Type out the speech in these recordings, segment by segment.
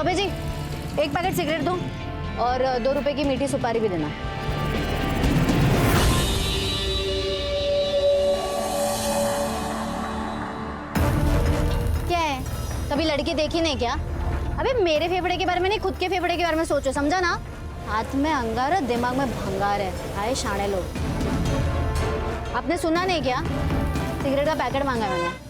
चौबे जी, एक packet cigarette दो और 2 रुपए की मीठी सुपारी भी देना। क्या है, कभी लड़की देखी नहीं क्या? अबे मेरे फेफड़े के बारे में नहीं, खुद के फेफड़े के बारे में सोचो, समझा ना? हाथ में अंगार है, दिमाग में भंगार है। आए शाणे लोग। आपने सुना नहीं क्या? सिगरेट का पैकेट मांगा है मैंने।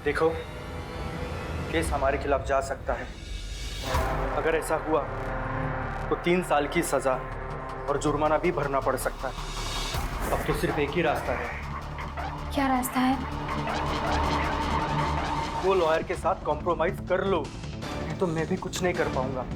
देखो, केस हमारे खिलाफ जा सकता है। अगर ऐसा हुआ तो 3 साल की सजा और जुर्माना भी भरना पड़ सकता है। अब तो सिर्फ एक ही रास्ता है। क्या रास्ता है? वो लॉयर के साथ कॉम्प्रोमाइज कर लो, नहीं तो मैं भी कुछ नहीं कर पाऊंगा।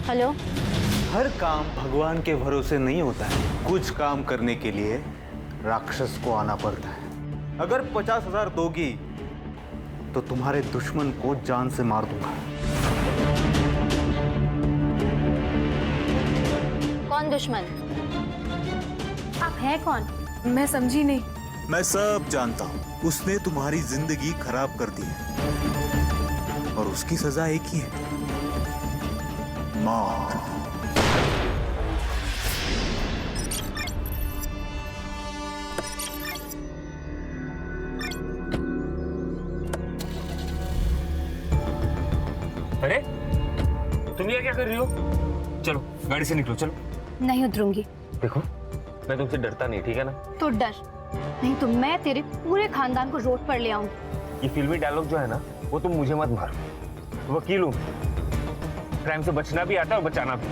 हेलो। हर काम भगवान के भरोसे नहीं होता है। कुछ काम करने के लिए राक्षस को आना पड़ता है। अगर 50,000 दोगी तो तुम्हारे दुश्मन को जान से मार दूंगा। कौन दुश्मन? आप हैं कौन? मैं समझी नहीं। मैं सब जानता हूँ। उसने तुम्हारी जिंदगी खराब कर दी है और उसकी सजा एक ही है, मौत। अरे तुम ये क्या कर रही हो? चलो गाड़ी से निकलो, चलो। नहीं उतरूंगी। देखो, मैं तुमसे डरता नहीं, ठीक है ना? तो डर नहीं तो मैं तेरे पूरे खानदान को रोड पर ले आऊंगी। ये फिल्मी डायलॉग जो है ना, वो तुम मुझे मत मारो। वकील हूँ, क्राइम से बचना भी आता है और बचाना भी।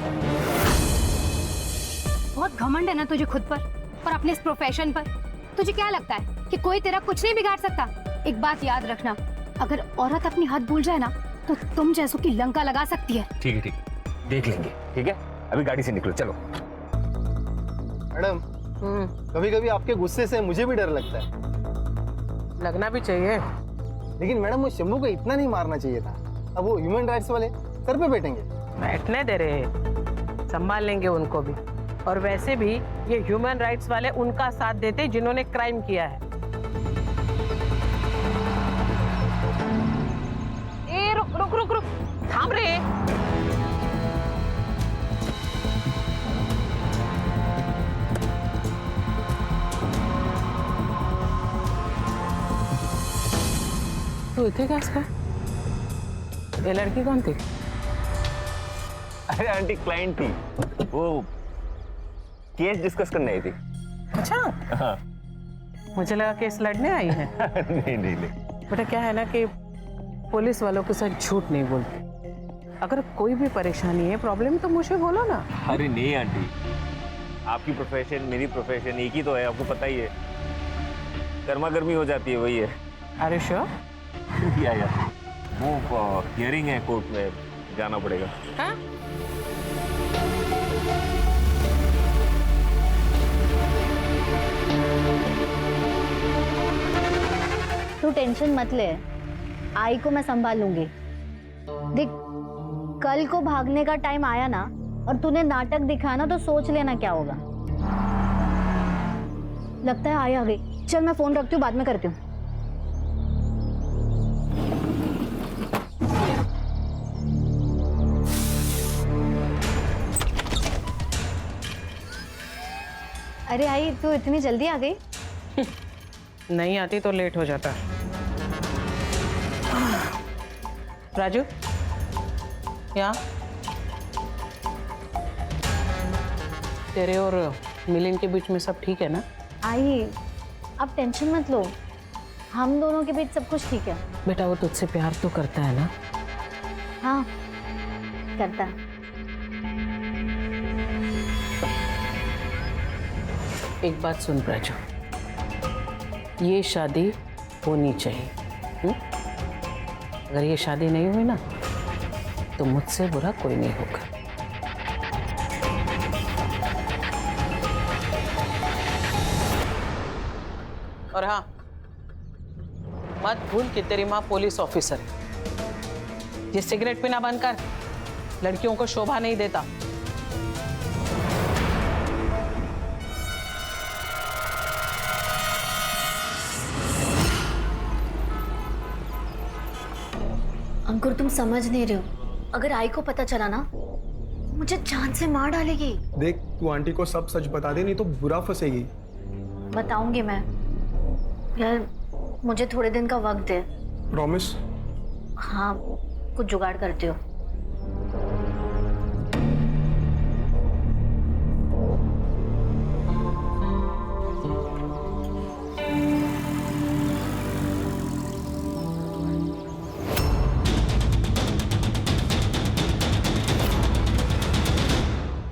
बहुत घमंड है ना तुझे खुद पर और अपने इस प्रोफेशन पर। तुझे क्या लगता है कि कोई तेरा कुछ नहीं बिगाड़ सकता? एक बात याद रखना, अगर औरत अपनी हद भूल जाए ना तो तुम जैसों की लंका लगा सकती है। ठीक है, ठीक, देख लेंगे, ठीक है? अभी गाड़ी से निकलो, चलो। मैडम, कभी कभी आपके गुस्से से मुझे भी डर लगता है। लगना भी चाहिए। लेकिन मैडम, वो शंभू को इतना नहीं मारना चाहिए था। अब वो ह्यूमन राइट्स वाले सर पे बैठेंगे। बैठने दे रहे हैं, संभाल लेंगे उनको भी। और वैसे भी ये ह्यूमन राइट्स वाले उनका साथ देते जिन्होंने क्राइम किया है। ए रुक रुक रुक रुक, थाम रे। तू इतने कैसे का? ये लड़की कौन थी? अरे आंटी, क्लाइंट थी, वो केस डिस्कस करने आई थी। अच्छा, हाँ। मुझे लगा केस लड़ने आई है। नहीं नहीं नहीं। बेटा क्या है ना कि पुलिस वालों के साथ झूठ नहीं बोलते। अगर कोई भी परेशानी है, प्रॉब्लम तो मुझे बोलो ना। अरे नहीं आंटी, आपकी प्रोफेशन मेरी प्रोफेशन एक ही तो है, आपको पता ही है। गर्मा गर्मी हो जाती है, वही है। अरे श्योर? या वो हियरिंग है, कोर्ट में जाना पड़ेगा। हाँ? तू टेंशन मत ले, आई को मैं संभाल लूंगी। देख, कल को भागने का टाइम आया ना और तूने नाटक दिखाया ना तो सोच लेना क्या होगा। लगता है आई आ गई। चल मैं फोन रखती हूँ, बाद में करती हूँ। अरे आई, तू इतनी जल्दी आ गई? नहीं आती तो लेट हो जाता। राजू, यहाँ तेरे और मिलिंद के बीच में सब ठीक है ना? आई, आप टेंशन मत लो। हम दोनों के बीच सब कुछ ठीक है। बेटा वो तुझसे प्यार तो करता है ना? हाँ करता है। एक बात सुन प्राजू, ये शादी होनी चाहिए। अगर ये शादी नहीं हुई ना तो मुझसे बुरा कोई नहीं होगा। और हाँ, मत भूल कि तेरी माँ पुलिस ऑफिसर है। ये सिगरेट पीना बंद कर, लड़कियों को शोभा नहीं देता। अंकुर तुम समझ नहीं रहे हो, अगर आई को पता चला ना मुझे जान से मार डालेगी। देख तू आंटी को सब सच बता दे, नहीं तो बुरा फंसेगी। बताऊंगी मैं। यार मुझे थोड़े दिन का वक्त दे। प्रॉमिस? हाँ कुछ जुगाड़ करती हो।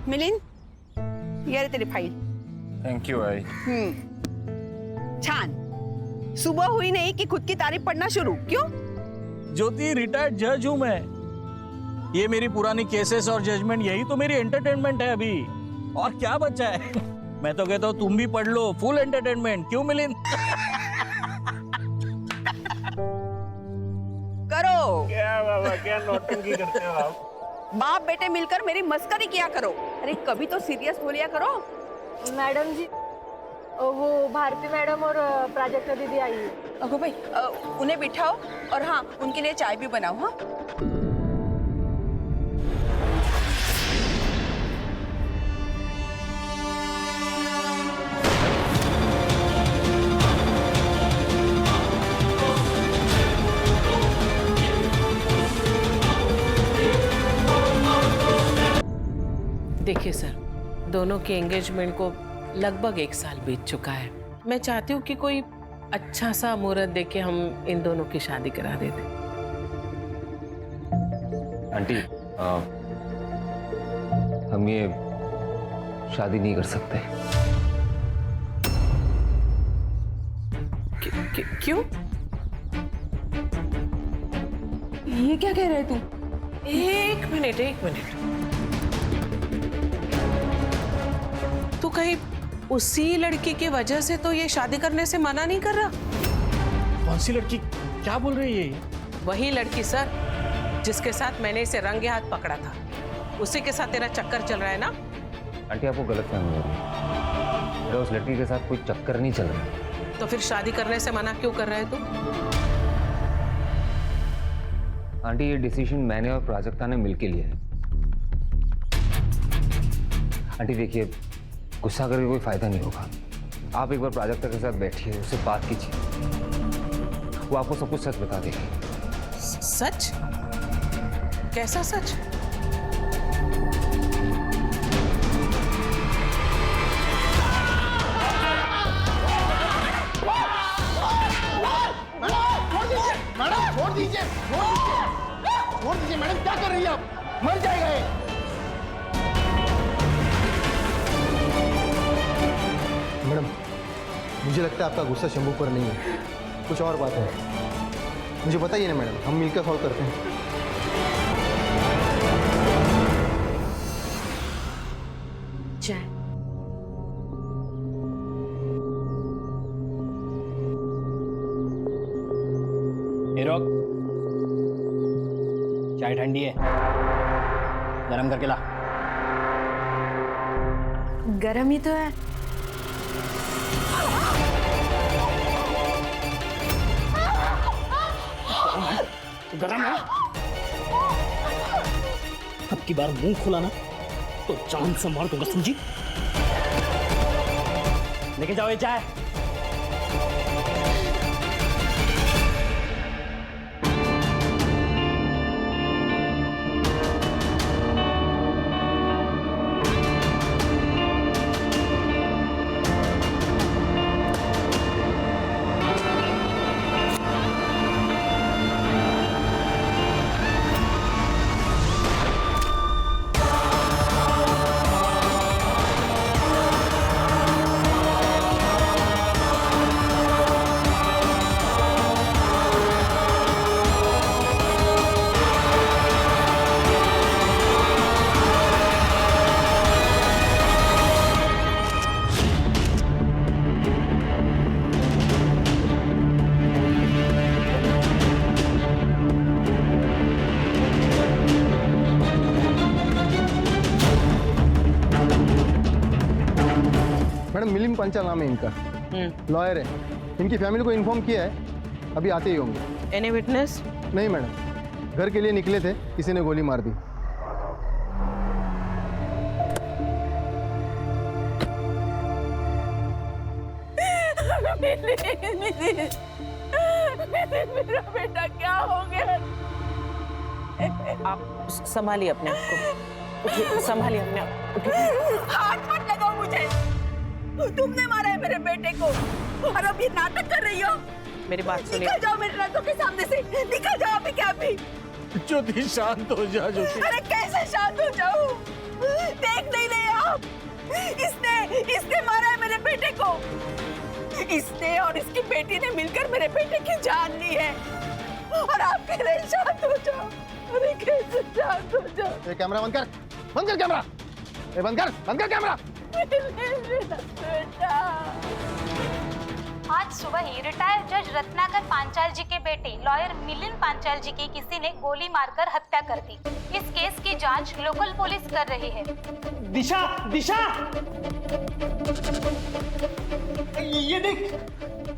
मिलिंद, ये रे तेरी फाइल। थैंक यू आई। छान। सुबह हुई नहीं कि खुद की तारीफ पढ़ना शुरू। क्यों? ज्योति, रिटायर्ड जज हूं मैं। ये मेरी पुरानी केसेस और जजमेंट, यही तो मेरी एंटरटेनमेंट है अभी। और क्या बचा है? मैं तो कहता हूँ तुम भी पढ़ लो, फुल एंटरटेनमेंट। क्यों मिलिंद? करो। क्या बाबा, क्या नौटंकी करते हो आप? बाप बेटे मिलकर मेरी मस्करी किया करो। अरे कभी तो सीरियस हो लिया करो। मैडम जी, वो भारती मैडम और प्राजक्ता दीदी आई है। अगो भाई, उन्हें बिठाओ और हाँ उनके लिए चाय भी बनाओ। हाँ देखिए सर, दोनों के एंगेजमेंट को लगभग 1 साल बीत चुका है। मैं चाहती हूँ कि कोई अच्छा सा मुहूर्त देके हम इन दोनों की शादी करा देते। आंटी, हम ये शादी नहीं कर सकते। क्यों? ये क्या कह रहे तू? एक मिनट। तू कहीं उसी लड़की की वजह से तो ये शादी करने से मना नहीं कर रहा? कौन सी लड़की? क्या बोल रही है ये? वही लड़की सर, जिसके साथ मैंने इसे रंगे हाथ पकड़ा था। उसी के साथ तेरा चक्कर चल रहा है ना? आंटी, आपको गलतफहमी हो रही है। मेरा उस लड़की के साथ कोई चक्कर नहीं चल रहा। तो फिर शादी करने से मना क्यों कर रहा है तू? आंटी, ये डिसीजन मैंने और प्राजक्ता ने मिलके लिया है। आंटी देखिए, गुस्सा करके कोई फायदा नहीं होगा। आप एक बार प्राजक्ता के साथ बैठिए, उससे बात कीजिए, वो आपको सब कुछ सच बता देगी। सच? कैसा सच? मैडम छोड़ दीजिए मैडम, क्या कर रही है आप? मर जाएगा ये। मैडम मुझे लगता है आपका गुस्सा शंभू पर नहीं है, कुछ और बात है। मुझे बताइए ना मैडम, हम मिलकर सॉल्व करते हैं। जय। रोक, चाय ठंडी है, गरम करके ला। गरम ही तो है। गरम है? अब की बार मुंह खुला ना तो जान से मार दूंगा, समझी? लेके जाओ ये चाय। मैडम मिलिंद पंचाल नाम है इनका, लॉयर है। इनकी फैमिली को इन्फॉर्म किया है, अभी आते ही होंगे। Any witness? नहीं मैडम, घर के लिए निकले थे, किसी ने गोली मार दी। मेरा बेटा क्या हो गया? आप संभालिए अपने आप को, उठिए, संभालिए अपने आप को, उठिए। हाथ मत लगाओ मुझे, तुमने मारा है मेरे बेटे को और अब ये नाटक कर रही हो। मेरी बात सुनिए। निकल जाओ मेरे नजरों के सामने से, निकल जाओ अभी क्या अभी। ज्योति शांत हो जा ज्योति। अरे कैसे शांत हो जाऊं? देख नहीं रहे आप? इसने मारा है मेरे बेटे को। इसने और इसकी बेटी ने मिलकर मेरे बेटे की जान ली है और आप कह रहे शांत हो जाओ। अरे कैसे शांत हो जाओ? कैमरा बंद कर, बंद कर कैमरा, बंद कर कैमरा। बेटा आज सुबह ही रिटायर्ड जज रत्नाकर पांचाल जी के बेटे लॉयर मिलिंद पांचाल जी की किसी ने गोली मारकर हत्या कर दी। इस केस की जांच लोकल पुलिस कर रही है। दिशा, दिशा, ये देख।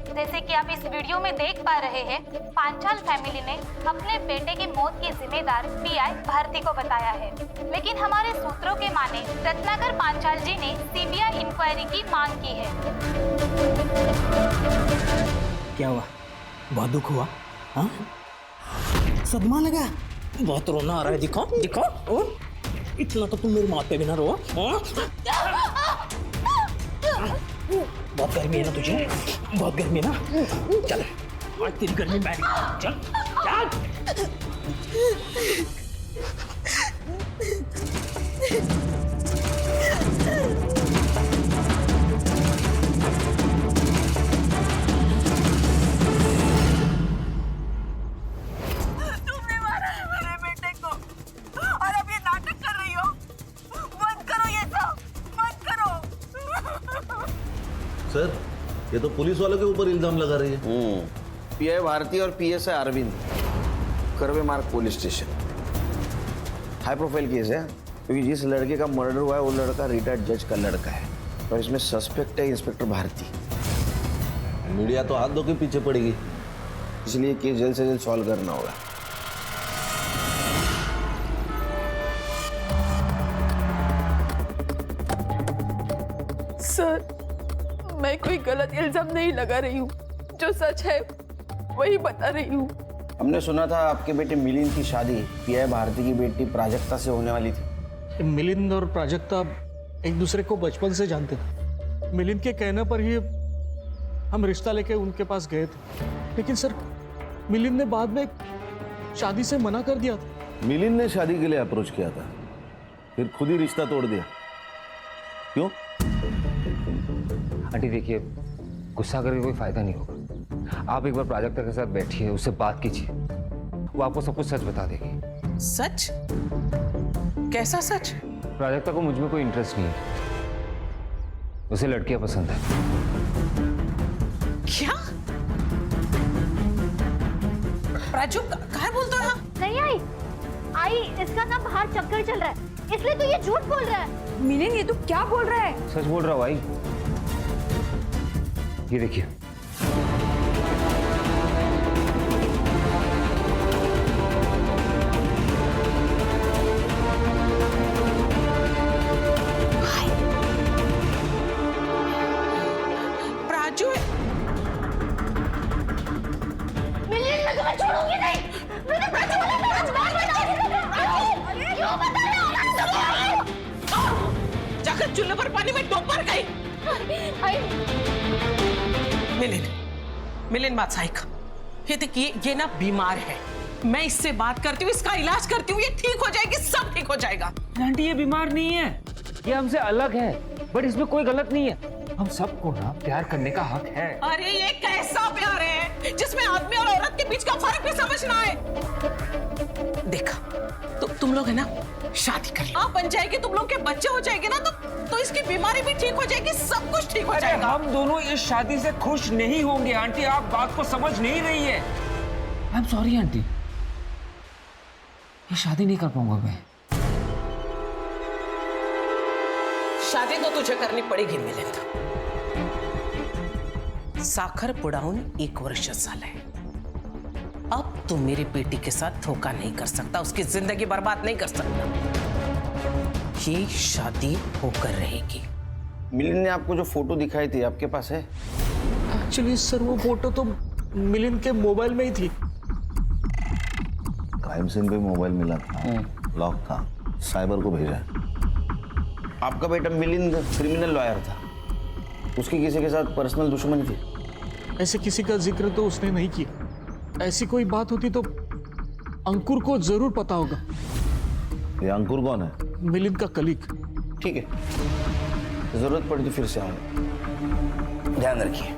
जैसे कि आप इस वीडियो में देख पा रहे हैं, पांचाल फैमिली ने अपने बेटे की मौत की जिम्मेदार पीआई भारती को बताया है, लेकिन हमारे सूत्रों के माने रत्नाकर पांचाल जी ने सीबीआई इंक्वायरी की मांग की है। क्या हुआ? बहुत दुख हुआ? हाँ? सदमा लगा? बहुत रोना आ रहा है, दिखाओ दिखाओ। इतना तो तुम मेरी मौत पे भी ना रो। हाँ? बहुत गर्मी है ना तुझे? बहुत गर्मी है ना? चल आज तेरी गर्मी बैठ गई। चल चल। तुमने मारा है मेरे बेटे को और अब ये नाटक कर रही हो। बंद करो ये सब, बंद करो। सर, ये तो पुलिस वालों के ऊपर इल्जाम लगा रही है। पीआई भारती और पीएसआई अरविंद, करवे मार्ग police station. High profile case है क्योंकि जिस लड़के का मर्डर हुआ है वो लड़का रिटायर्ड जज का लड़का है और इसमें सस्पेक्ट है इंस्पेक्टर भारती। मीडिया तो हाथ धो के पीछे पड़ेगी, इसलिए केस जल्द से जल्द सॉल्व करना होगा। सर, मैं कोई गलत इल्जाम नहीं लगा रही हूँ, जो सच है वही बता रही हूँ। हमने सुना था आपके बेटे मिलिंद की शादी पीआई भारती की बेटी प्राजक्ता से होने वाली थी। मिलिंद और प्राजक्ता एक दूसरे को बचपन से जानते थे। मिलिंद के कहने पर ही हम रिश्ता लेके उनके पास गए थे, लेकिन सर मिलिंद ने बाद में शादी से मना कर दिया था। मिलिंद ने शादी के लिए अप्रोच किया था, फिर खुद ही रिश्ता तोड़ दिया। क्यों? आंटी देखिए, गुस्सा करके कोई फायदा नहीं होगा। आप एक बार प्राजक्ता के साथ बैठिए, उससे बात कीजिए, वो आपको सब कुछ सच बता देगी। सच? कैसा सच? प्राजक्ता को मुझ में कोई इंटरेस्ट नहीं है, उसे लड़कियां पसंद है। क्या? प्राजू कहाँ बोलता रहा? नहीं आई, इसका ना बाहर चक्कर चल रहा है, इसलिए तो ये झूठ बोल रहा है। मिलिंद, ये तू क्या बोल रहा है? सच बोल रहा हूँ भाई। ये देखिए, प्राजू मिलिंद, मैं तुम्हें छोड़ूंगी नहीं। मैंने प्राची बोला था, आज बात बताओगी। क्यों बता रहे हो? जाकर चूल्हे पर पानी में डूब मर गई। मिलिंद बात साइक, ये देखिए, ये ना बीमार है। मैं इससे बात करती हूँ, इसका इलाज करती हूँ, ये ठीक हो जाएगी, सब ठीक हो जाएगा। आंटी ये बीमार नहीं है, ये हमसे अलग है, बट इसमें कोई गलत नहीं है। हम सबको ना प्यार करने का हक है। अरे ये कैसा प्यार है जिसमें आदमी और औरत के बीच का फर्क भी समझना है? देखा, तो तुम लोग है ना शादी कर लो, आप बन जाएगी, तुम लोग के बच्चे हो जाएंगे ना, तो इसकी बीमारी भी ठीक हो जाएगी, सब कुछ ठीक हो जाएगा। हम दोनों इस शादी से खुश नहीं होंगे आंटी, आप बात को समझ नहीं रही है। आई एम सॉरी आंटी, ये शादी नहीं कर पाऊंगा मैं। शादी तो तुझे करनी पड़ेगी मिलिंद, साखरपुडाहून 1 वर्ष झालंय. अब तू मेरी बेटी के साथ धोखा नहीं कर सकता, उसकी जिंदगी बर्बाद नहीं कर सकता. ये शादी होकर रहेगी. मिलिंद ने आपको जो फोटो दिखाई थी आपके पास है? एक्चुअली सर वो फोटो तो मिलिंद के मोबाइल में ही थी. क्राइम सीन पे मोबाइल मिला था, लॉक था, साइबर को भेजा. आपका बेटा मिलिंद क्रिमिनल लॉयर था, उसकी किसी के साथ पर्सनल दुश्मनी थी? ऐसे किसी का जिक्र तो उसने नहीं किया. ऐसी कोई बात होती तो अंकुर को जरूर पता होगा. ये अंकुर कौन है? मिलिंद का कलीग. ठीक है, जरूरत पड़ी तो फिर से आऊंगा. ध्यान रखिए.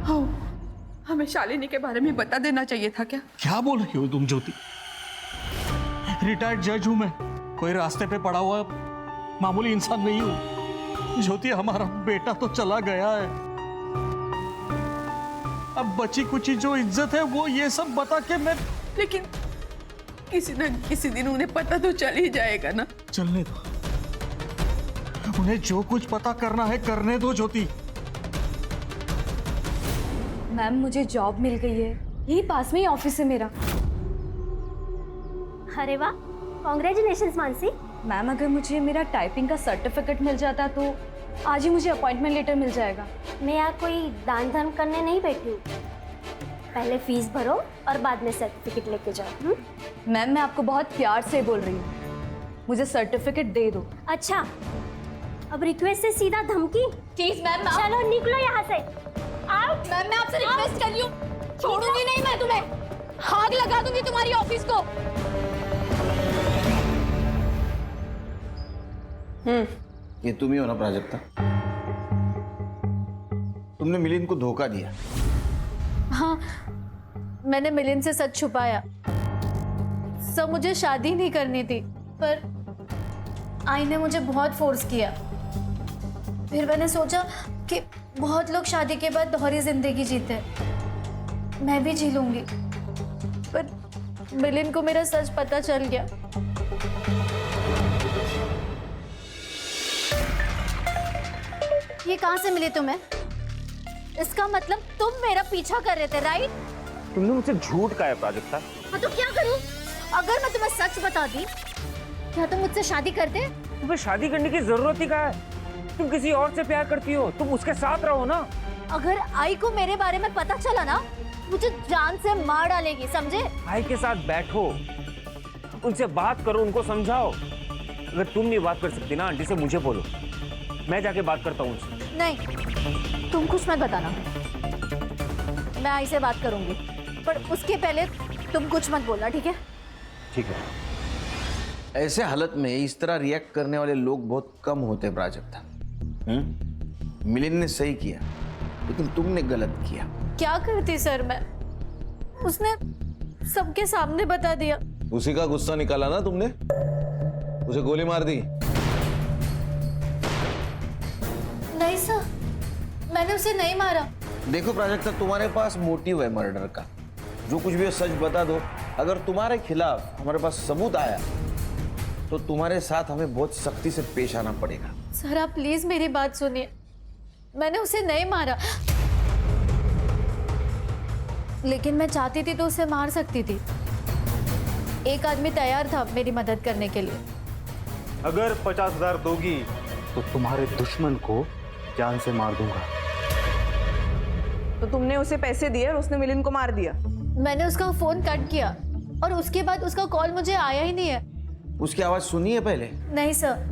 हाँ, हमें शालिनी के बारे में बता देना चाहिए था क्या? क्या बोल रही हो तुम ज्योति? रिटायर्ड जज हूं मैं, कोई रास्ते पे पड़ा हुआ मामूली इंसान नहीं हूं. ज्योति, हमारा बेटा तो चला गया है. अब बची कुची जो इज्जत है वो ये सब बता के मैं. लेकिन किसी न किसी दिन उन्हें पता तो चल ही जाएगा ना. चलने दो, उन्हें जो कुछ पता करना है करने दो ज्योति. मैम, मुझे जॉब मिल गई है, यही पास में ही ऑफिस है मेरा. अरे वाह, कॉन्ग्रेचुलेशंस मानसी. मैम, अगर मुझे मेरा टाइपिंग का सर्टिफिकेट मिल जाता तो आज ही मुझे अपॉइंटमेंट लेटर मिल जाएगा. मैं यहाँ कोई दान धर्म करने नहीं बैठी हूँ. पहले फीस भरो और बाद में सर्टिफिकेट लेके जाओ. मैम, मैं आपको बहुत प्यार से बोल रही हूँ, मुझे सर्टिफिकेट दे दो. अच्छा, अब रिक्वेस्ट से सीधा धमकी? Please ma'am. चलो निकलो यहाँ से. आउट. मैम, मैं आपसे रिक्वेस्ट कर रही हूँ, छोड़ूंगी नहीं मैं तुम्हें. आग लगा दूंगी तुम्हारी ऑफिस को. ये तुम ही हो ना प्राजक्ता? तुमने मिलिंद को धोखा दिया. हाँ, मैंने मिलिंद से सच छुपाया. सब मुझे शादी नहीं करनी थी, पर आई ने मुझे बहुत फोर्स किया. फिर मैंने सोचा कि बहुत लोग शादी के बाद दोहरी जिंदगी जीते हैं, मैं भी जी लूंगी. पर मिलिंद को मेरा सच पता चल गया. ये कहाँ से मिली तुम्हें? इसका मतलब तुम मेरा पीछा कर रहे थे, राइट? तुमने मुझसे झूठ कहा है प्राजक्ता. हाँ तो क्या करूं? अगर मैं तुम्हें सच बता दी, क्या तुम मुझसे शादी करते? तुम्हें शादी करने की जरूरत ही क्या है? तुम किसी और से प्यार करती हो, तुम उसके साथ रहो ना. अगर आई को मेरे बारे में पता चला ना, मुझे जान से मार डालेगी, समझे? आई के साथ बैठो, उनसे बात करो, उनको समझाओ. अगर तुम नहीं बात कर सकती ना आंटी से, मुझे बोलो, मैं जाके बात करता हूँ उनसे. नहीं, तुम कुछ मत बताना, मैं आई से बात करूंगी, पर उसके पहले तुम कुछ मत बोलना, ठीक है? ठीक है. ऐसे हालत में इस तरह रिएक्ट करने वाले लोग बहुत कम होते प्राजक्ता. मिलिंद ने सही किया, लेकिन तुमने गलत किया. क्या करती सर मैं? उसने सबके सामने बता दिया. उसी का गुस्सा निकाला ना तुमने, उसे गोली मार दी. नहीं सर, मैंने उसे नहीं मारा. देखो प्राजक्ता, तुम्हारे पास मोटिव है मर्डर का. जो कुछ भी है सच बता दो. अगर तुम्हारे खिलाफ हमारे पास सबूत आया तो तुम्हारे साथ हमें बहुत सख्ती से पेश आना पड़ेगा. सर आप प्लीज मेरी बात सुनिए, मैंने उसे नहीं मारा, लेकिन मैं चाहती थी तो उसे मार सकती थी. एक आदमी तैयार था मेरी मदद करने के लिए. अगर 50,000 दोगी तो तुम्हारे दुश्मन को जान से मार दूंगा. तो तुमने उसे पैसे दिए और उसने मिलिंद को मार दिया? मैंने उसका फोन कट किया और उसके बाद उसका कॉल मुझे आया ही नहीं है. उसकी आवाज सुनी है पहले? नहीं सर.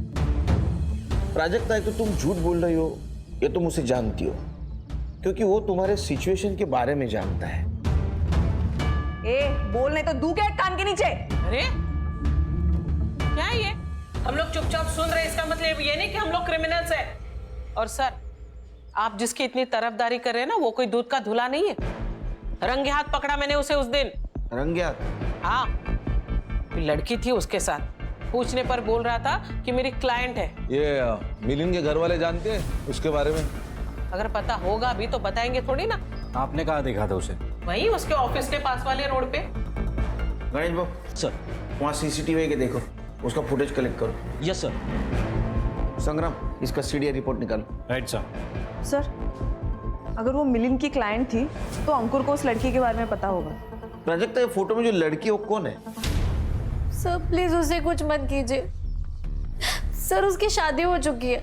प्राजक्ता, एक तो तुम झूठ बोल रही हो, ये तुम उसे जानती हो, क्योंकि वो तुम्हारे सिचुएशन के बारे में जानता है. ए, बोल नहीं तो दू के कान के नीचे. अरे क्या है ये? हम लोग चुपचाप सुन रहे, इसका मतलब ये नहीं कि हम लोग क्रिमिनल्स हैं. और सर, आप जिसकी इतनी तरफदारी कर रहे हैं ना, वो कोई दूध का धुला नहीं है. रंगे हाथ पकड़ा मैंने उसे उस दिन. रंगे हाथ? हाँ, लड़की थी उसके साथ. पूछने पर बोल रहा था कि मेरी क्लाइंट है. ये मिलिंद के घर वाले जानते हैं उसके बारे में? अगर पता होगा भी तो बताएंगे थोड़ी ना. आपने कहाँ देखा था उसे? वही उसके ऑफिस के पास वाले रोड पे. गणेश बाबू सर. वहाँ CCTV के देखो, उसका फुटेज कलेक्ट करो. Yes sir. संग्राम, इसका सीडीआई रिपोर्ट निकालो। Right sir. सर, अगर वो मिलिंद की क्लाइंट थी तो अंकुर को उस लड़की के बारे में पता होगा। प्राजक्ता, ये फोटो में जो लड़की है वो कौन है? सर प्लीज उसे कुछ मत कीजिए सर, उसकी शादी हो चुकी है।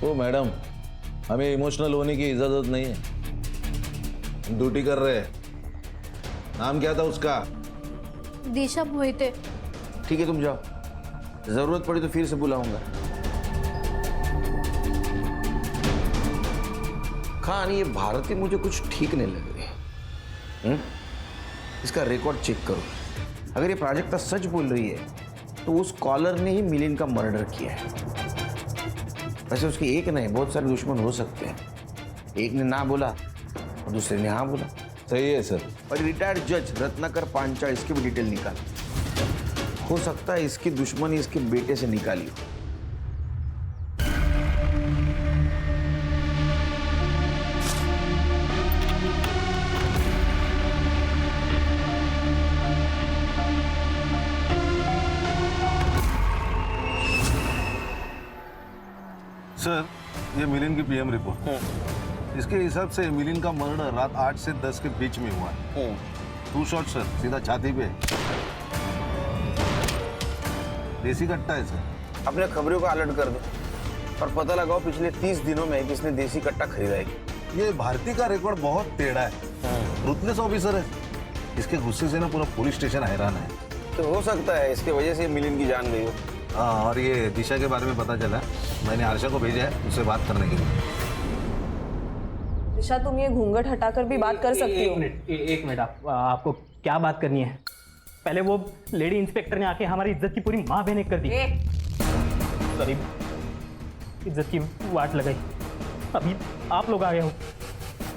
ओ मैडम, हमें इमोशनल होने की इजाजत नहीं है, हम ड्यूटी कर रहे हैं। नाम क्या था उसका? दिशा मोहिते। ठीक है, तुम जाओ, जरूरत पड़ी तो फिर से बुलाऊंगा। खान, ये भारती मुझे कुछ ठीक नहीं लग रही। इसका रिकॉर्ड चेक करो। अगर ये प्राजक्ता सच बोल रही है तो उस कॉलर ने ही मिलिंद का मर्डर किया है। वैसे उसके एक नहीं, बहुत सारे दुश्मन हो सकते हैं। एक ने ना बोला और दूसरे ने हाँ बोला। सही है सर। और रिटायर्ड जज रत्नाकर पांचाल, इसकी भी डिटेल निकाल। हो सकता है इसकी दुश्मनी इसके बेटे से निकाली हो। सर, ये मिलिंद की पीएम रिपोर्ट। इसके हिसाब से मिलिंद का मर्डर रात 8 से 10 के बीच में हुआ है। 2 शॉट सर, सीधा छाती पे। देसी कट्टा है सर। अपने खबरों का अलर्ट कर दो और पता लगाओ पिछले 30 दिनों में किसने देसी कट्टा खरीदा है। ये भारती का रिकॉर्ड बहुत टेढ़ा है। रुतलेस ऑफिसर है, इसके गुस्से से ना पूरा पुलिस स्टेशन हैरान है। तो हो सकता है इसके वजह से मिलिंद की जान गई हो। हाँ, और ये दिशा के बारे में पता चला, मैंने आरशा को भेजा है उससे बात करने के लिए। दिशा, तुम ये घूंघट हटाकर भी बात कर सकती हो। एक मिनट, आपको क्या बात करनी है? पहले वो लेडी इंस्पेक्टर ने आके हमारी इज्जत की पूरी माँ बहने कर दी। सॉरी, इज्जत की वाट लगाई। अभी आप लोग आ गए हो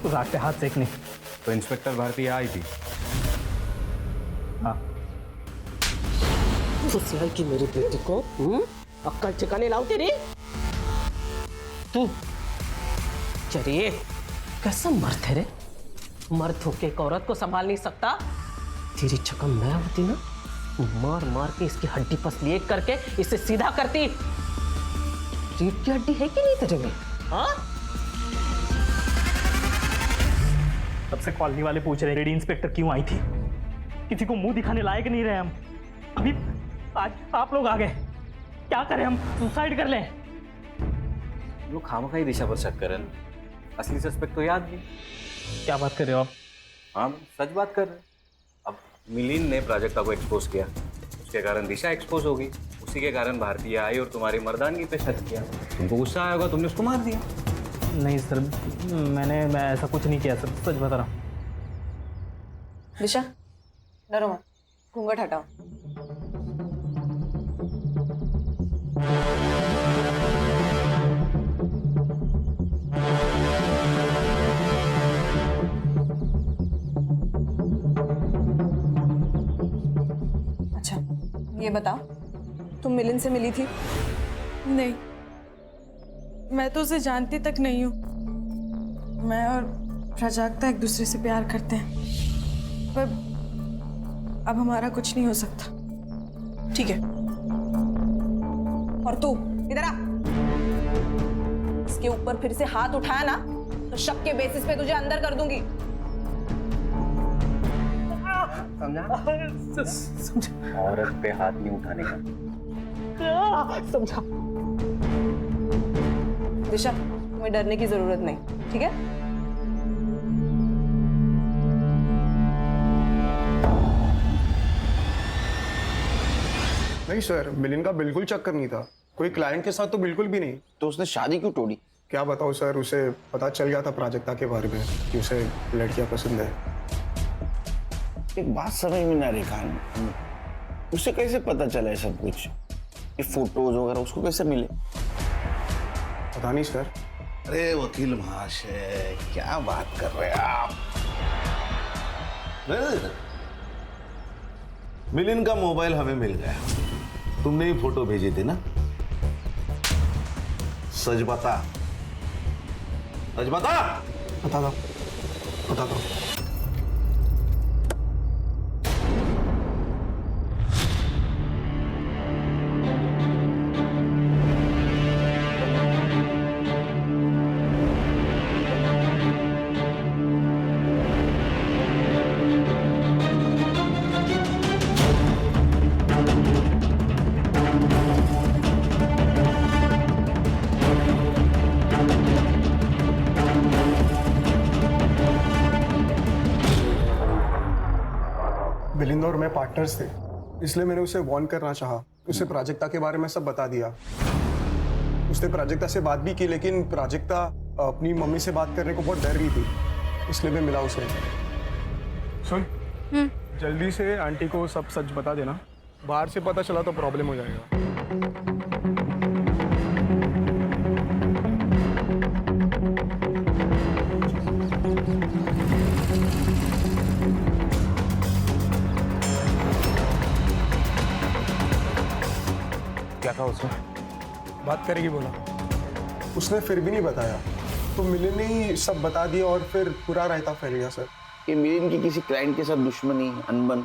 उस आग पे हाथ सेकने। तो इंस्पेक्टर भारती आई थी? हाँ। फुसलाई की मेरे बेटे को अक्कल ठिकाने लाओ तेरी। तू चलिए, कैसा मर्द है रे? मर्द होके एक औरत को संभाल नहीं सकता। तेरी जगह मैं होती ना, मार मार के इसकी हड्डी पसली एक करके इसे सीधा करती। रीढ़ की हड्डी है कि नहीं तेरे में? हाँ, सबसे कॉलोनी वाले पूछ रहे लेडी इंस्पेक्टर क्यों आई थी। किसी को मुंह दिखाने लायक नहीं रहे हम। अभी आज आप लोग आ गए, क्या करें हम? सुसाइड कर लें? लोग खामखा ही दिशा पर शक करें, असली सस्पेक्ट तो याद नहीं। क्या बात कर रहे हो आप? हाँ, सच बात कर रहे हैं। अब मिलिंद ने प्राजक्ता को एक्सपोज किया, उसके कारण दिशा एक्सपोज होगी, उसी के कारण भारतीय आई और तुम्हारी मर्दानगी पे शक किया। तुमको गुस्सा आया होगा, तुमने उसको मार दिया। नहीं सर, मैं ऐसा कुछ नहीं किया सर, सच बता रहा हूँ। दिशा, डरो मत, घूंघट हटाओ। अच्छा, ये बताओ, तुम मिलिंद से मिली थी? नहीं, मैं तो उसे जानती तक नहीं हूँ। मैं और प्राजक्ता एक दूसरे से प्यार करते हैं, पर अब हमारा कुछ नहीं हो सकता। ठीक है, और तू इधर आ। इसके ऊपर फिर से हाथ उठाया ना तो शक के बेसिस पे तुझे अंदर कर दूंगी। समझा? औरत पे हाथ नहीं उठाने का। समझा? दिशा, तुम्हें डरने की जरूरत नहीं, ठीक है? नहीं सर, मिलिंद का बिल्कुल चक्कर नहीं था, कोई क्लाइंट के साथ तो बिल्कुल भी नहीं। तो उसने शादी क्यों तोड़ी? क्या बताओ सर, उसे पता चल गया था प्राजक्ता के बारे में कि उसे लड़कियां पसंद है। एक बात समझ में ना रही खान, उसे कैसे पता चला है सब कुछ? ये फोटोज वगैरह उसको कैसे मिले? पता नहीं सर। अरे वकील महाशय, क्या बात कर रहे हैं आप? मिलिंद का मोबाइल हमें मिल गया, तुमने ही फोटो भेजी थी ना? सच बता, सच बता। बता दो, बता दो। में पार्टनर्स थे, इसलिए मैंने उसे वार्न करना चाहा। उसे प्राजक्ता के बारे में सब बता दिया। उसने प्राजक्ता से बात भी की, लेकिन प्राजक्ता अपनी मम्मी से बात करने को बहुत डर रही थी, इसलिए मैं मिला उसे। सुन, जल्दी से आंटी को सब सच बता देना, बाहर से पता चला तो प्रॉब्लम हो जाएगा। क्या कहा उसने? बात करेगी बोला। उसने फिर भी नहीं बताया, तो मिलिन ने ही सब बता दिया और फिर पूरा रायता फैल गया सर। ये मिलिन की किसी क्लाइंट के साथ दुश्मनी, अनबन?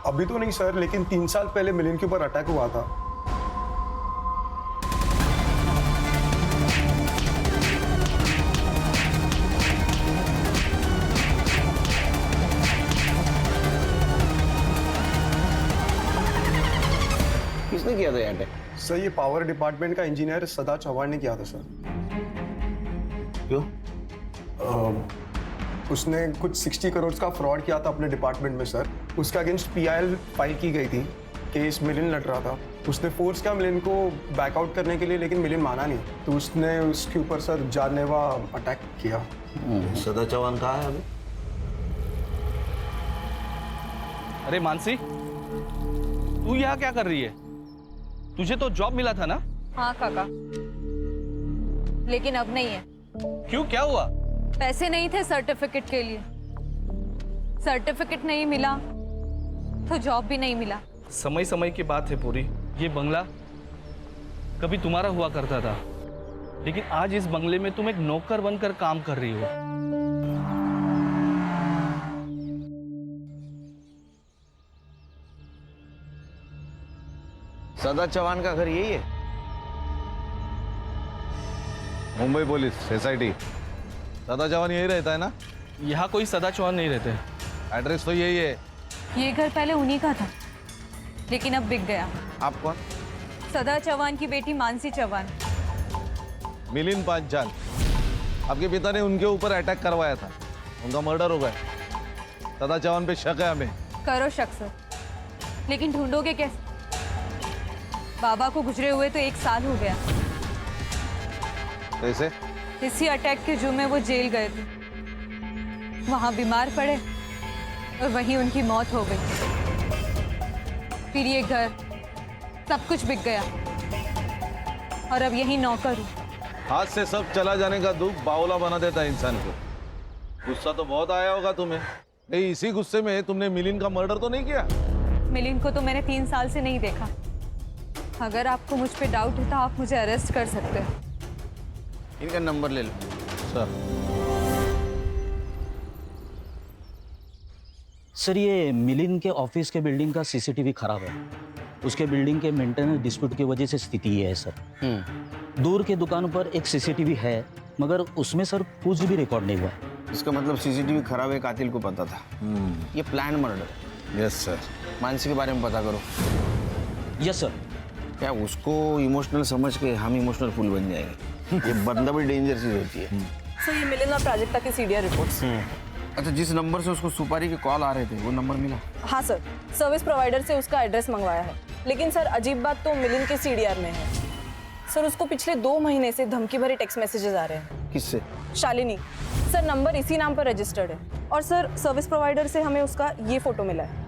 अभी तो नहीं सर, लेकिन 3 साल पहले मिलिन के ऊपर अटैक हुआ था। किसने किया था ये अटैक? सर ये पावर डिपार्टमेंट का इंजीनियर सदा चौहान ने किया था सर। क्यों? उसने कुछ 60 करोड़ का फ्रॉड किया था अपने डिपार्टमेंट में सर। उसके अगेंस्ट PIL फाइल की गई थी, केस मिलिन लड़ रहा था। उसने फोर्स किया मिलिन को बैकआउट करने के लिए, लेकिन मिलिन माना नहीं, तो उसने उसके ऊपर सर जानलेवा अटैक किया। सदा चौहान कहाँ है अभी? अरे मानसी, तू यहाँ क्या कर रही है? तुझे तो जॉब मिला था ना? हाँ काका, लेकिन अब नहीं है। क्यों, क्या हुआ? पैसे नहीं थे सर्टिफिकेट के लिए। सर्टिफिकेट नहीं मिला तो जॉब भी नहीं मिला। समय समय की बात है पूरी। ये बंगला कभी तुम्हारा हुआ करता था, लेकिन आज इस बंगले में तुम एक नौकर बनकर काम कर रही हो। सदा चौहान का घर यही है? Mumbai police SIT। सदा चौहान यही रहता है ना? यहाँ कोई सदा चौहान नहीं रहते। एड्रेस तो यही है। ये घर पहले उन्हीं का था, लेकिन अब बिक गया। आप कौन? सदा चौहान की बेटी मानसी चौहान। मिलिन पांचाल, आपके पिता ने उनके ऊपर अटैक करवाया था, उनका मर्डर हो गया। सदा चौहान पे शक है हमें। करो शक सर, लेकिन ढूंढोगे कैसे? बाबा को गुजरे हुए तो 1 साल हो गया। कैसे? इसी अटैक के जुर्म में वो जेल गए थे, वहां बीमार पड़े और वहीं उनकी मौत हो गई। फिर ये घर, सब कुछ बिक गया और अब यही नौकर हूँ। हाथ से सब चला जाने का दुख बावला बना देता है इंसान को। गुस्सा तो बहुत आया होगा तुम्हें। नहीं, इसी गुस्से में तुमने मिलिन का मर्डर तो नहीं किया? मिलिन को तो मैंने 3 साल से नहीं देखा। अगर आपको मुझ पे डाउट है तो आप मुझे अरेस्ट कर सकते हैं। इनका नंबर ले लो सर। सर, ये मिलिन के ऑफिस के बिल्डिंग का CCTV खराब है। उसके बिल्डिंग के मेंटेनेंस डिस्प्यूट की वजह से स्थिति ये है सर। दूर के दुकानों पर एक CCTV है, मगर उसमें सर कुछ भी रिकॉर्ड नहीं हुआ है। इसका मतलब CCTV खराब है, कातिल को पता था। ये plan murder. Yes sir. Mansi के बारे में पता करो। Yes sir. क्या उसको इमोशनल समझ के हम इमोशनल फूल बन जाएंगे? ये बंदा भी डेंजर चीज होती है। सर ये मिलिन और प्राजक्ता की CDR रिपोर्ट्स। अच्छा, जिस नंबर से उसको सुपारी के कॉल आ रहे थे, वो नंबर मिला? हाँ सर, सर्विस प्रोवाइडर से उसका एड्रेस मंगवाया है, लेकिन सर अजीब बात तो मिलिन के CDR में है। सर उसको पिछले 2 महीने से धमकी भरे टेक्स्ट मैसेजेस आ रहे हैं। किससे? शालिनी। सर नंबर इसी नाम पर रजिस्टर्ड है, और सर सर्विस प्रोवाइडर से हमें उसका ये फोटो मिला है।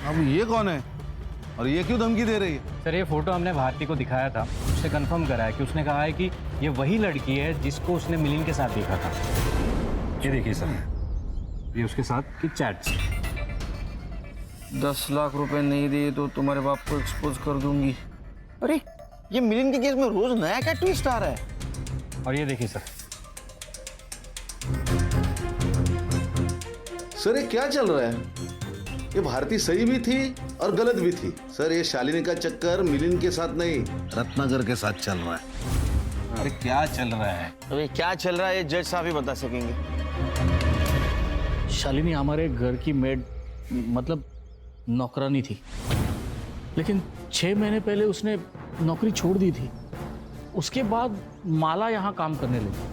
अब ये कौन है और ये क्यों धमकी दे रही है? सर ये फोटो हमने भारती को दिखाया था, उससे कंफर्म करा है कि उसने कहा है कि ये वही लड़की है जिसको उसने मिलिन के साथ देखा था। ये देखिए सर, ये उसके साथ की चैट्स। 10 लाख रुपए नहीं दिए तो तुम्हारे बाप को एक्सपोज कर दूंगी। अरे ये मिलिन के केस में रोज नया क्या ट्विस्ट आ रहा है। और ये देखिए सर। सर ये क्या चल रहा है? ये भारती सही भी थी और गलत भी थी। सर ये शालिनी का चक्कर मिलिन के साथ नहीं, रत्नाकर के साथ चल रहा है। अरे क्या चल रहा है? अरे क्या चल रहा है ये जज साहब ही बता सकेंगे। शालिनी हमारे घर की मेड, मतलब नौकरानी थी, लेकिन 6 महीने पहले उसने नौकरी छोड़ दी थी। उसके बाद माला यहाँ काम करने लगी,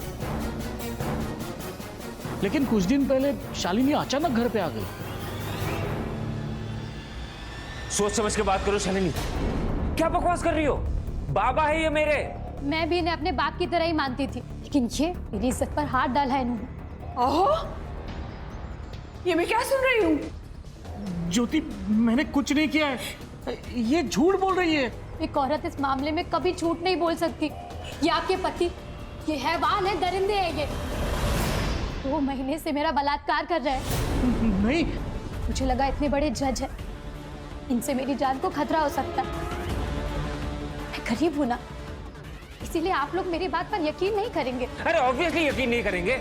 लेकिन कुछ दिन पहले शालिनी अचानक घर पे आ गई। सोच समझ के बात करो शालिनी, क्या बकवास कर रही हो? बाबा है ये मेरे। मैं भी इन्हें अपने बाप की तरह ही मानती थी, लेकिन ये मेरी इज्जत पर हाथ डाला है इन्होंने। ओहो, ये मैं क्या सुन रही हूँ? ज्योति, मैंने कुछ नहीं किया है, ये झूठ बोल रही है। एक औरत इस मामले में कभी झूठ नहीं बोल सकती। ये आपके पति, ये हैवान है, दरिंदे है ये। 2 महीने से मेरा बलात्कार कर रहा है। नहीं, मुझे लगा इतने बड़े जज है, इनसे मेरी जान को खतरा हो सकता है। मैं गरीब हूं ना, इसीलिए आप लोग मेरी बात पर यकीन नहीं करेंगे। अरे ऑब्वियसली यकीन नहीं करेंगे,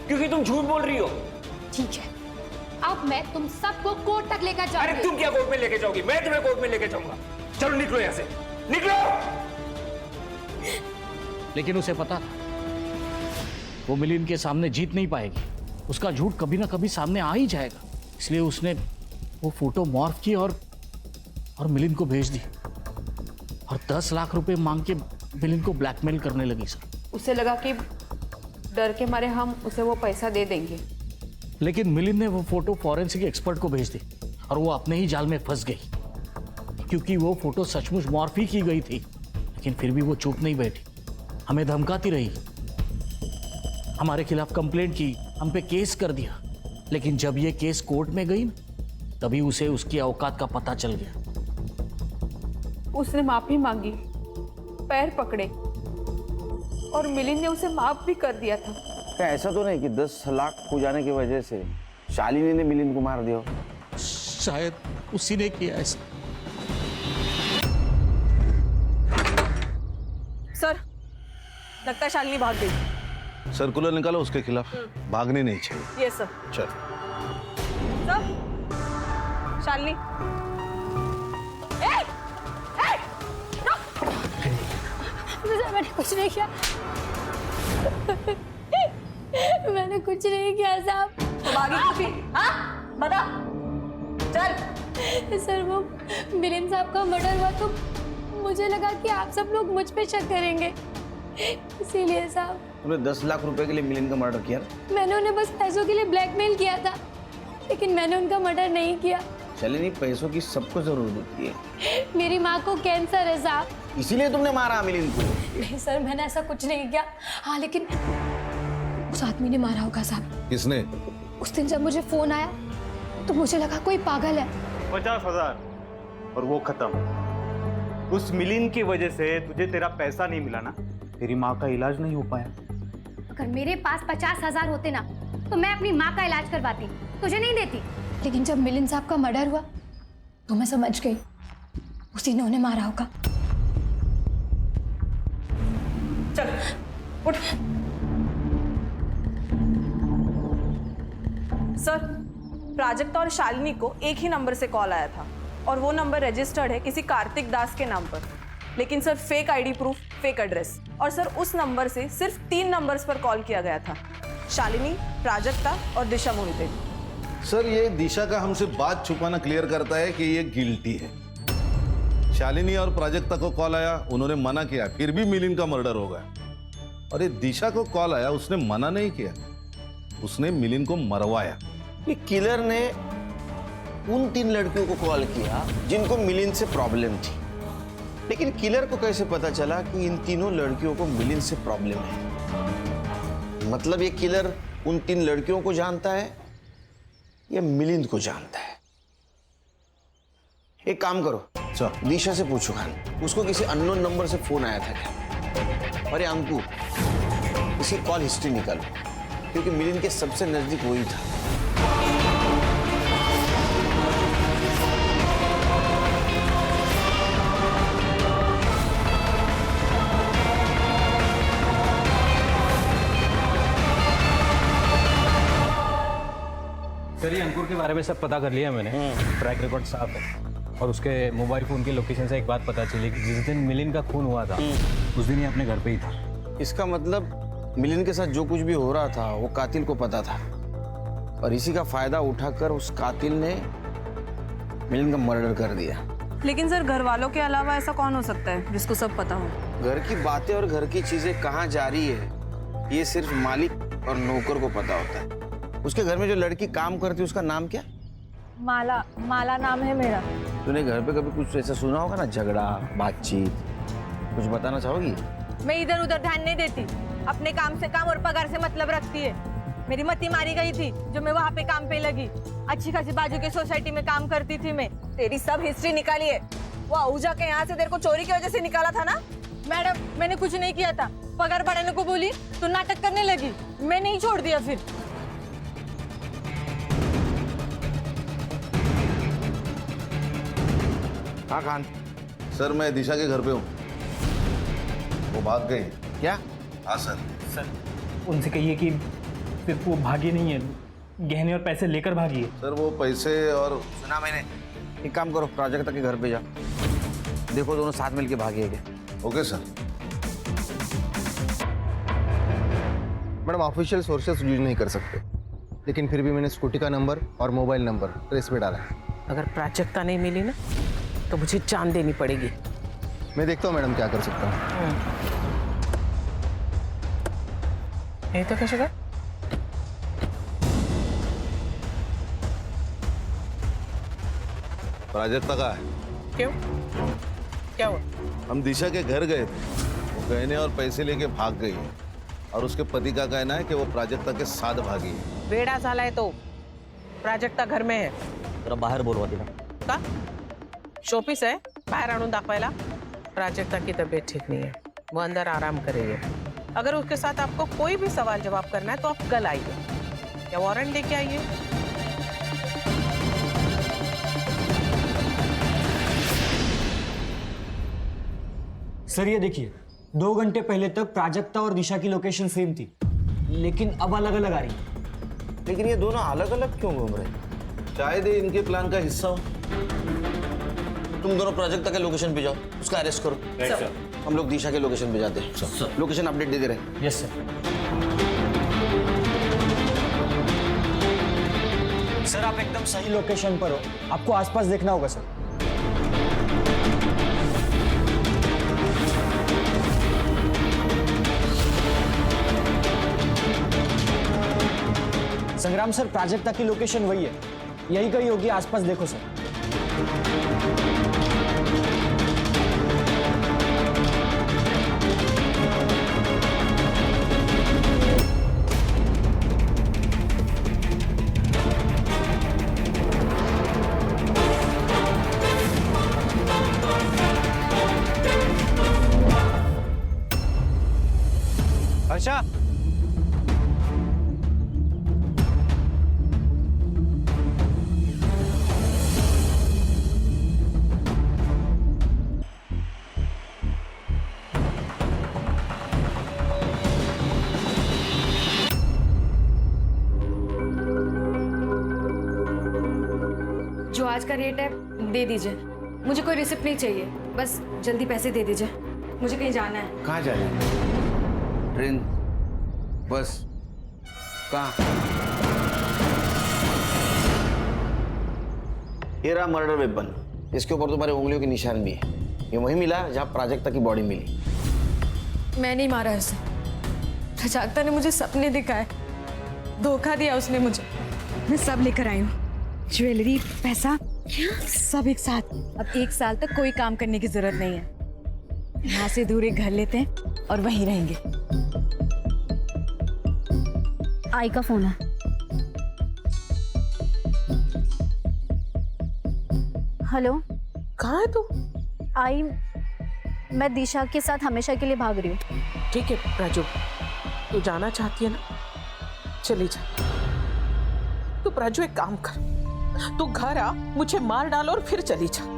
क्योंकि तुम झूठ बोल रही हो। ठीक है, अब मैं तुम सबको कोर्ट तक लेकर जाऊंगी। अरे तुम क्या कोर्ट में लेके जाओगी? मैं तुम्हें कोर्ट में लेके जाऊंगा। चलो निकलो यहाँ से, निकलो। लेकिन उसे पता था वो मिलिंद के सामने जीत नहीं पाएगी, उसका झूठ कभी ना कभी सामने आ ही जाएगा। इसलिए उसने वो फोटो मॉर्फ की और मिलिंद को भेज दी और 10 लाख रुपए मांग के मिलिंद को ब्लैकमेल करने लगी। सर, उसे लगा कि डर के मारे हम उसे वो पैसा दे देंगे, लेकिन मिलिंद ने वो फोटो फॉरेंसिक एक्सपर्ट को भेज दी और वो अपने ही जाल में फंस गई, क्योंकि वो फोटो सचमुच मॉर्फ ही की गई थी। लेकिन फिर भी वो चुप नहीं बैठी, हमें धमकाती रही, हमारे खिलाफ कंप्लेंट की, हम पे केस कर दिया। लेकिन जब ये केस कोर्ट में गई ना, तभी उसे उसकी औकात का पता चल गया। उसने माफी मांगी, पैर पकड़े और मिलिंद ने उसे माफ भी कर दिया था। क्या ऐसा तो नहीं कि 10 लाख खो जाने की वजह से शालिनी ने मिलिंद को मार दिया हो? शायद उसी ने किया ऐसा। सर, लगता है शालिनी भाग गई। सर्कुलर निकालो उसके खिलाफ, भागनी नहीं चाहिए। ये सर। चल। सर, शालिनी। मैंने कुछ नहीं किया। मैंने कुछ नहीं किया साहब। बता, चल। सर, वो मिलिंद साहब का मर्डर हुआ तो मुझे लगा कि आप सब लोग मुझ पे शक करेंगे, इसीलिए साहब। तुमने 10 लाख रुपए के लिए मिलिंद का मर्डर किया? मैंने उन्हें बस पैसों के लिए ब्लैकमेल किया था, लेकिन मैंने उनका मर्डर नहीं किया। शालिनी, पैसों की सबको जरूरत होती है। मेरी माँ को कैंसर है साहब, इसीलिए तुमने मारा मिलिंद को? नहीं सर, मैंने ऐसा कुछ नहीं किया। हाँ, लेकिन उस आदमी ने मारा होगा साहब। किसने? उस दिन जब मुझे फोन आया तो मुझे लगा कोई पागल है। 50,000 और वो खत्म। उस मिलिंद की वजह से तुझे तेरा पैसा नहीं मिला ना, तेरी माँ का इलाज नहीं हो पाया। अगर मेरे पास 50,000 होते ना तो मैं अपनी माँ का इलाज करवाती, तुझे नहीं देती। लेकिन जब मिलिंद साहब का मर्डर हुआ तो मैं समझ गई उसी ने उन्हें मारा होगा। चल, उठ। सर, प्राजक्ता और शालिनी को एक ही नंबर से कॉल आया था और वो नंबर रजिस्टर्ड है किसी कार्तिक दास के नाम पर, लेकिन sir fake ID proof, fake address. और सर उस नंबर से सिर्फ 3 नंबर्स पर कॉल किया गया था, शालिनी, प्राजक्ता और दिशा मोहिते। सर, ये दिशा का हमसे बात छुपाना क्लियर करता है कि ये गिल्टी है। शालिनी और प्राजक्ता को कॉल आया, उन्होंने मना किया, फिर भी मिलिंद का मर्डर हो गया। और ये दिशा को कॉल आया, उसने मना नहीं किया, उसने मिलिंद को मरवाया। ये किलर ने उन 3 लड़कियों को कॉल किया जिनको मिलिंद से प्रॉब्लम थी, लेकिन किलर को कैसे पता चला कि इन तीनों लड़कियों को मिलिंद से प्रॉब्लम है? मतलब ये किलर उन 3 लड़कियों को जानता है या मिलिंद को जानता है? एक काम करो, दिशा से पूछो खान, उसको किसी अननोन नंबर से फोन आया था क्या? अरे अंकु, इसकी कॉल हिस्ट्री निकालो, क्योंकि मिलिंद के सबसे नजदीक वही था। सर, ये अंकुर के बारे में सब पता कर लिया मैंने, ट्रैक रिकॉर्ड साफ है। और उसके मोबाइल फोन की लोकेशन से एक बात पता चली कि जिस दिन मिलिंद का खून हुआ था उस दिन ही अपने घर पे ही था। इसका मतलब मिलिंद के साथ जो कुछ भी हो रहा था वो कातिल को पता था, और इसी का फायदा उठाकर उस कातिल ने मिलिंद का मर्डर कर दिया। लेकिन सर, घर वालों के अलावा ऐसा कौन हो सकता है जिसको सब पता हो? घर की बातें और घर की चीजें कहाँ जा रही है ये सिर्फ मालिक और नौकर को पता होता है। उसके घर में जो लड़की काम करती है उसका नाम क्या? माला, माला नाम है मेरा। तूने घर पे कभी कुछ ऐसा सुना होगा ना, झगड़ा, बातचीत, कुछ बताना चाहोगी? मैं इधर उधर ध्यान नहीं देती, अपने काम से काम और पगार से मतलब रखती है। मेरी मती मारी गई थी जो मैं वहाँ पे काम पे लगी। अच्छी खासी बाजू के सोसाइटी में काम करती थी मैं। तेरी सब हिस्ट्री निकाली है। वो आहूजा के यहाँ से तेरे को चोरी की वजह से निकाला था ना? मैडम, मैंने कुछ नहीं किया था। पगार बढ़ाने को बोली तो नाटक करने लगी। मैं नहीं छोड़ दिया फिर। हाँ खान। सर मैं दिशा के घर पे हूँ, वो भाग गई। क्या? हाँ सर। सर उनसे कहिए कि सिर्फ वो भागी नहीं है, गहने और पैसे लेकर भागी है। सर वो पैसे और सुना मैंने। एक काम करो, प्राजक्ता के घर पे जा, देखो दोनों साथ मिलके भागे हैं। Okay sir. Madam official sources use नहीं कर सकते, लेकिन फिर भी मैंने स्कूटी का नंबर और मोबाइल नंबर ट्रेस पे डाला है। अगर प्राजक्ता नहीं मिली ना तो मुझे जान देनी पड़ेगी। मैं देखता हूँ मैडम क्या कर सकता हूँ। ये तो कैसे कर? प्राजक्ता का है। क्यों? क्या हुआ? हम दिशा के घर गए थे, वो गहने और पैसे लेके भाग गई है और उसके पति का कहना है कि वो प्राजक्ता के साथ भागी है। बेड़ा झाला है तो प्राजक्ता घर में है। जरा बाहर बोलवा देना। का शोपीस है बाहर आणून दाखवायला? प्राजक्ता की तबीयत ठीक नहीं है, वो अंदर आराम करेगी। अगर उसके साथ आपको कोई भी सवाल जवाब करना है तो आप कल आइए या वारंट लेके आइए। सर ये देखिए, 2 घंटे पहले तक प्राजक्ता और दिशा की लोकेशन सेम थी, लेकिन अब अलग अलग आ रही है। लेकिन ये दोनों अलग अलग क्यों घूम रहे? शायद ये इनके प्लान का हिस्सा हो। तुम दोनों प्राजक्ता के लोकेशन पे जाओ, उसका अरेस्ट करो। हम लोग दिशा के लोकेशन पे जाते हैं। लोकेशन अपडेट दे दे रहे हैं। Yes sir. सर आप एकदम सही लोकेशन पर हो, आपको आसपास देखना होगा सर। संग्राम सर, प्राजक्ता की लोकेशन वही है, यही कहीं होगी, आसपास देखो सर। हर्षा, जो आज का रेट है दे दीजिए। मुझे कोई रिसिप्ट नहीं चाहिए, बस जल्दी पैसे दे दीजिए। मुझे कहीं जाना है। कहाँ जाना है? ट्रेन, बस, कहाँ? ये रहा मर्डर वेपन। इसके ऊपर तुम्हारे उंगलियों के निशान भी है। ये वहीं मिला जहाँ प्राजक्ता की बॉडी मिली। मैं नहीं मारा उसे। प्राजक्ता ने मुझे सपने दिखाए, धोखा दिया उसने मुझे। मैं सब लेकर आई हूँ, ज्वेलरी, पैसा, सब एक साथ। अब 1 साल तक कोई काम करने की जरूरत नहीं है। यहाँ से दूर एक घर लेते हैं और वहीं रहेंगे। आई का फोन है। हेलो, कहाँ है तू? आई, मैं दिशा के साथ हमेशा के लिए भाग रही हूँ। ठीक है राजू, तू जाना चाहती है ना, चली जा। तू राजू एक काम कर, तू घर आ, मुझे मार डाल और फिर चली जा।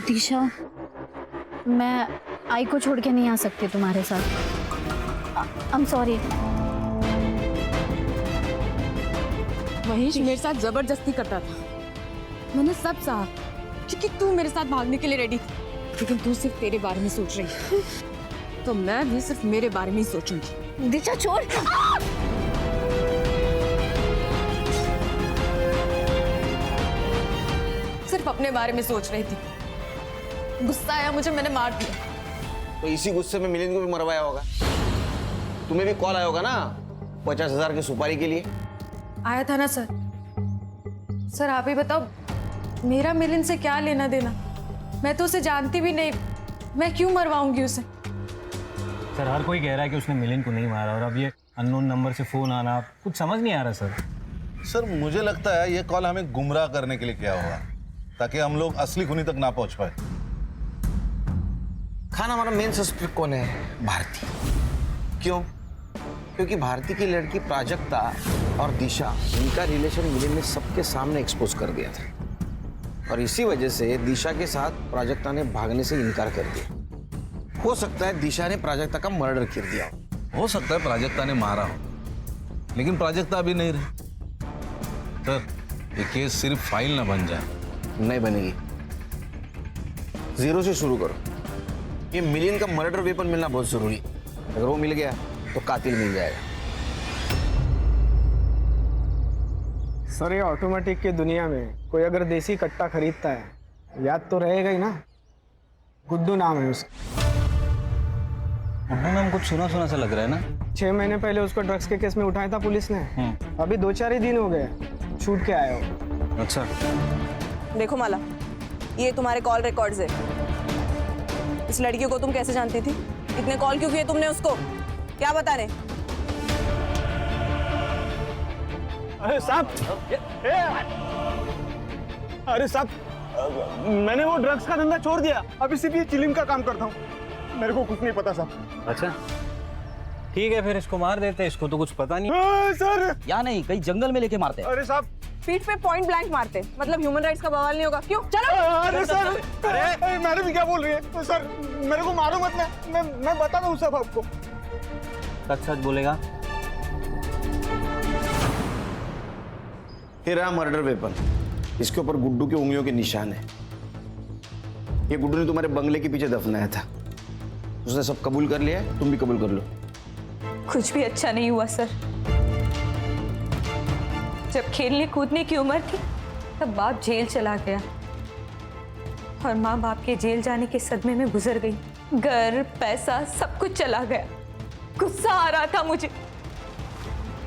दिशा, मैं आई को छोड़ के नहीं आ सकती तुम्हारे साथ। I am sorry. महेश मेरे साथ जबरदस्ती करता था। मैंने सब सहा क्योंकि तू मेरे साथ भागने के लिए रेडी थी, लेकिन तू सिर्फ तेरे बारे में सोच रही है। तो मैं भी सिर्फ मेरे बारे में ही सोचूंगी। दिशा छोड़। सिर्फ अपने बारे में सोच रही थी। गुस्सा आया मुझे, मैंने मार दिया। तो इसी गुस्से में मिलिंद को भी मरवाया होगा। तुम्हें भी कॉल आया होगा ना 50,000 की सुपारी के लिए। आया था ना सर। सर आप ही बताओ, मेरा मिलिंद से क्या लेना देना? मैं तो उसे जानती भी नहीं, मैं क्यों मरवाऊंगी उसे? सर हर कोई कह रहा है कि उसने मिलिंद को नहीं मारा, और अब ये अननोन नंबर से फोन आना कुछ समझ नहीं आ रहा सर। सर मुझे लगता है ये कॉल हमें गुमराह करने के लिए किया होगा, ताकि हम लोग असली खूनी तक ना पहुंच पाए। खान, हमारा मेन सस्पेक्ट कौन है? भारती। क्यों? क्योंकि भारती की लड़की प्राजक्ता और दिशा, इनका रिलेशन मिलिंद ने सबके सामने एक्सपोज कर दिया था, और इसी वजह से दिशा के साथ प्राजक्ता ने भागने से इनकार कर दिया। हो सकता है दिशा ने प्राजक्ता का मर्डर कर दिया हो सकता है प्राजक्ता ने मारा हो, लेकिन प्राजक्ता अभी नहीं रही। सर ये केस सिर्फ फाइल ना बन जाए। नहीं बनेगी। जीरो से शुरू करो। ये मिलियन का मर्डर वेपन मिलना बहुत जरूरी। अगर वो मिल गया तो कातिल मिल जाएगा। सर ये ऑटोमेटिक की दुनिया में कोई अगर देसी कट्टा खरीदता है, याद तो रहेगा ही ना। गुड्डू नाम है उसका। गुड्डू नाम कुछ सुना सुना सा लग रहा है ना। 6 महीने पहले उसको ड्रग्स के केस में उठाया था पुलिस ने। अभी 2-4 ही दिन हो गए छूट के आया हो। अच्छा। देखो माला, ये तुम्हारे कॉल रिकॉर्ड्स है। इस लड़की को तुम कैसे जानती थी? इतने कॉल क्यों किए तुमने उसको? क्या बता रहे? अरे साहब, अरे साहब, मैंने वो ड्रग्स का धंधा छोड़ दिया, अभी सिर्फ ये चिलिंग का काम करता हूँ। मेरे को कुछ नहीं पता साहब। अच्छा ठीक है, फिर इसको मार देते। इसको तो कुछ पता नहीं। सर या नहीं, कहीं जंगल में लेके मारते हैं। अरे साहब, पीठ पे पॉइंट ब्लैंक मारते, मतलब ह्यूमन राइट्स का बवाल नहीं होगा। क्यों? चलो। अरे सर, अरे मैडम क्या बोल रही है? सर मेरे को मारो मत, मैं बता दूँ सब आपको। सच सच बोलेगा? ये रहा मर्डर वेपन। इसके ऊपर गुड्डू की उंगलियों के निशान है। ये गुड्डू ने तुम्हारे बंगले के पीछे दफनाया था। उसने सब कबूल कर लिया है, तुम भी कबूल कर लो। कुछ भी अच्छा नहीं हुआ सर। जब खेलने कूदने की उम्र थी तब बाप जेल चला गया, और माँ बाप के जेल जाने के सदमे में गुजर गई। घर, पैसा, सब कुछ चला गया। गुस्सा आ रहा था मुझे,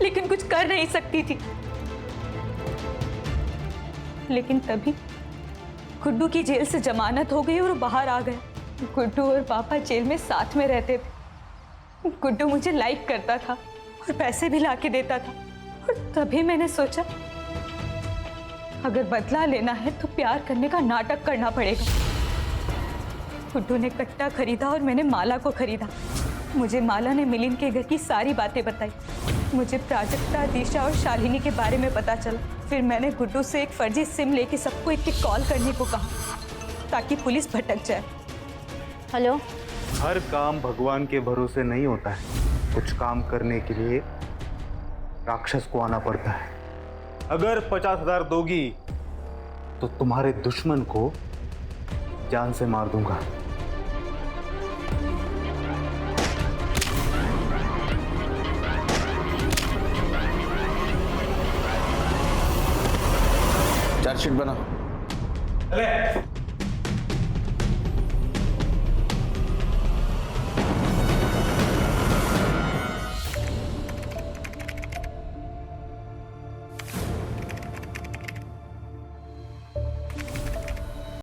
लेकिन कुछ कर नहीं सकती थी। लेकिन तभी गुड्डू की जेल से जमानत हो गई और वो बाहर आ गया। गुड्डू और पापा जेल में साथ में रहते थे। गुड्डू मुझे लाइक करता था और पैसे भी लाके देता था, और तभी मैंने सोचा अगर बदला लेना है तो प्यार करने का नाटक करना पड़ेगा। गुड्डू ने कट्टा खरीदा और मैंने माला को खरीदा। मुझे माला ने मिलिंद के घर की सारी बातें बताई। मुझे प्राजक्ता, दिशा और शालिनी के बारे में पता चला। फिर मैंने गुड्डू से एक फर्जी सिम लेके सबको एक कॉल करने को कहा, ताकि पुलिस भटक जाए। हेलो। हर काम भगवान के भरोसे नहीं होता है। कुछ काम करने के लिए राक्षस को आना पड़ता है। अगर 50,000 दोगी तो तुम्हारे दुश्मन को जान से मार दूंगा। चार्जशीट बना। अरे